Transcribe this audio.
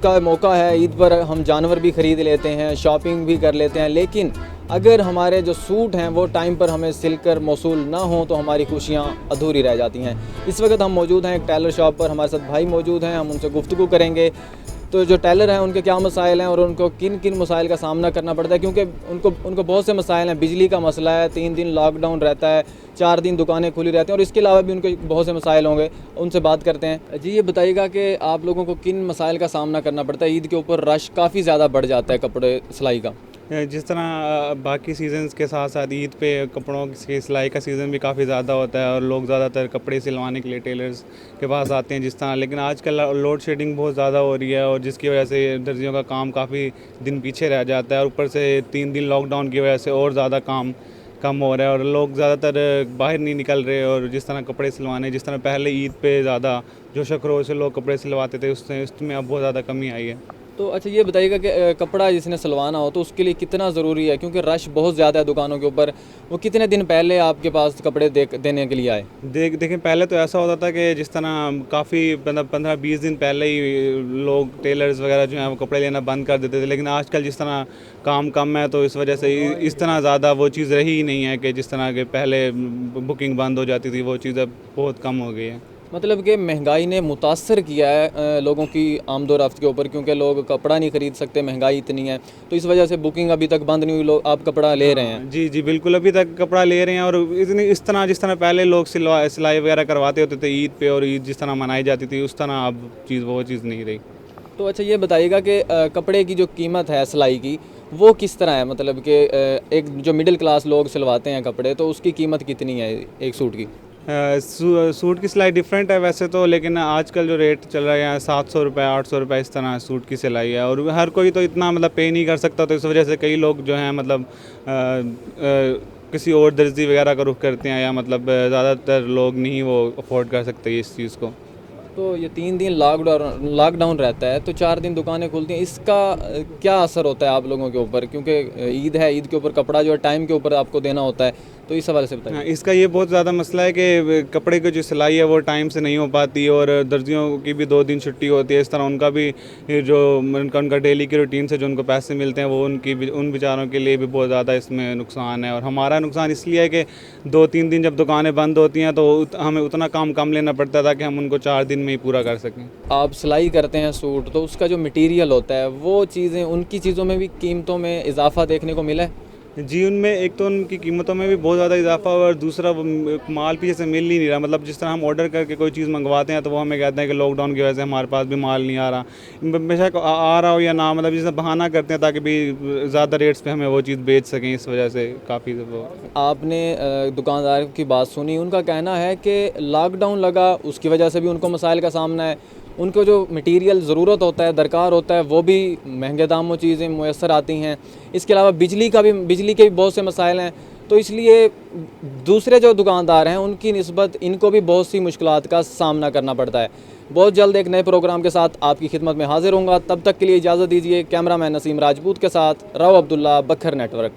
का मौका है, ईद पर हम जानवर भी ख़रीद लेते हैं, शॉपिंग भी कर लेते हैं, लेकिन अगर हमारे जो सूट हैं वो टाइम पर हमें सिलकर मौसूल ना हो तो हमारी खुशियाँ अधूरी रह जाती हैं। इस वक्त हम मौजूद हैं एक टेलर शॉप पर, हमारे साथ भाई मौजूद हैं, हम उनसे गुफ्तगू करेंगे। तो जो टेलर हैं उनके क्या मसाइल हैं और उनको किन किन मसाइल का सामना करना पड़ता है, क्योंकि उनको बहुत से मसाइल हैं। बिजली का मसला है, 3 दिन लॉकडाउन रहता है, 4 दिन दुकानें खुली रहती हैं और इसके अलावा भी उनके बहुत से मसाइल होंगे, उनसे बात करते हैं। जी, ये बताइएगा कि आप लोगों को किन मसाइल का सामना करना पड़ता है? ईद के ऊपर रश काफ़ी ज़्यादा बढ़ जाता है कपड़े सिलाई का। जिस तरह बाकी सीजन्स के साथ साथ ईद पे कपड़ों की सिलाई का सीज़न भी काफ़ी ज़्यादा होता है और लोग ज़्यादातर कपड़े सिलवाने के लिए टेलर्स के पास आते हैं जिस तरह। लेकिन आजकल लोड शेडिंग बहुत ज़्यादा हो रही है और जिसकी वजह से दर्जियों का काम काफ़ी दिन पीछे रह जाता है और ऊपर से 3 दिन लॉकडाउन की वजह से और ज़्यादा काम कम हो रहा है और लोग ज़्यादातर बाहर नहीं निकल रहे। और जिस तरह कपड़े सिलवाने, जिस तरह पहले ईद पे ज़्यादा जोश व खरोश से लोग कपड़े सिलवाते थे, उसमें अब बहुत ज़्यादा कमी आई है। तो अच्छा, ये बताइएगा कि कपड़ा जिसने सिलवाना हो तो उसके लिए कितना ज़रूरी है, क्योंकि रश बहुत ज़्यादा है दुकानों के ऊपर। वो कितने दिन पहले आपके पास कपड़े देने के लिए आए? देखें, पहले तो ऐसा होता था कि जिस तरह काफ़ी 15-20 दिन पहले ही लोग टेलर्स वगैरह जो हैं वो कपड़े लेना बंद कर देते थे। लेकिन आजकल जिस तरह काम कम है तो इस वजह से इस तरह ज़्यादा वो चीज़ रही ही नहीं है कि जिस तरह के पहले बुकिंग बंद हो जाती थी, वो चीज़ अब बहुत कम हो गई है। मतलब कि महंगाई ने मुतासर किया है लोगों की आमदोरफ्त के ऊपर, क्योंकि लोग कपड़ा नहीं ख़रीद सकते, महंगाई इतनी है। तो इस वजह से बुकिंग अभी तक बंद नहीं हुई, लोग आप कपड़ा ले रहे हैं। जी जी, बिल्कुल, अभी तक कपड़ा ले रहे हैं। और इतनी इस तरह जिस तरह पहले लोग सिलाई वगैरह करवाते होते थे ईद पे और ईद जिस तरह मनाई जाती थी उस तरह अब वो चीज़ नहीं रही। तो अच्छा, ये बताइएगा कि कपड़े की जो कीमत है सिलाई की, वो किस तरह है? मतलब कि एक जो मिडिल क्लास लोग सिलवाते हैं कपड़े, तो उसकी कीमत कितनी है एक सूट की? सूट की सिलाई डिफरेंट है वैसे तो, लेकिन आजकल जो रेट चल रहा है 700 रुपये 800 रुपये इस तरह सूट की सिलाई है। और हर कोई तो इतना मतलब पे नहीं कर सकता, तो इस वजह से कई लोग जो हैं मतलब किसी और दर्जी वगैरह का रुख करते हैं, या मतलब ज़्यादातर लोग नहीं वो अफोर्ड कर सकते इस चीज़ को। तो ये 3 दिन लॉकडाउन रहता है, तो 4 दिन दुकानें खुलती हैं, इसका क्या असर होता है आप लोगों के ऊपर? क्योंकि ईद है, ईद के ऊपर कपड़ा जो है टाइम के ऊपर आपको देना होता है, तो इस हवाले से बताइए। हाँ, इसका ये बहुत ज़्यादा मसला है कि कपड़े की जो सिलाई है वो टाइम से नहीं हो पाती और दर्जियों की भी 2 दिन छुट्टी होती है। इस तरह उनका भी जो उनका डेली की रूटीन से जो उनको पैसे मिलते हैं वो उन बेचारों के लिए भी बहुत ज़्यादा इसमें नुकसान है। और हमारा नुकसान इसलिए है कि 2-3 दिन जब दुकानें बंद होती हैं तो हमें उतना काम कम लेना पड़ता था कि हम उनको 4 दिन में ही पूरा कर सकें। आप सिलाई करते हैं सूट, तो उसका जो मटेरियल होता है वो चीज़ें, उनकी चीज़ों में भी कीमतों में इजाफा देखने को मिला है? जी, उनमें एक तो उनकी कीमतों में भी बहुत ज़्यादा इजाफा हुआ और दूसरा वो माल भी जैसे मिल ही नहीं रहा। मतलब जिस तरह हम ऑर्डर करके कोई चीज़ मंगवाते हैं तो वो हमें कहते हैं कि लॉकडाउन की वजह से हमारे पास भी माल नहीं आ रहा। बेशक आ रहा हो या ना, मतलब जिस बहाना करते हैं ताकि भी ज़्यादा रेट्स पे हमें वो चीज़ बेच सकें, इस वजह से काफ़ी वो। आपने दुकानदार की बात सुनी, उनका कहना है कि लॉकडाउन लगा, उसकी वजह से भी उनको मसाइल का सामना है। उनको जो मटेरियल ज़रूरत होता है, दरकार होता है, वो भी महंगे दामों चीज़ें मुयस्सर आती हैं। इसके अलावा बिजली के भी बहुत से मसाइल हैं। तो इसलिए दूसरे जो दुकानदार हैं उनकी निस्बत इनको भी बहुत सी मुश्किलात का सामना करना पड़ता है। बहुत जल्द एक नए प्रोग्राम के साथ आपकी खिदमत में हाजिर होऊंगा। तब तक के लिए इजाज़त दीजिए। कैमरामैन नसीम राजपूत के साथ राव अब्दुल्ला, बखर नेटवर्क।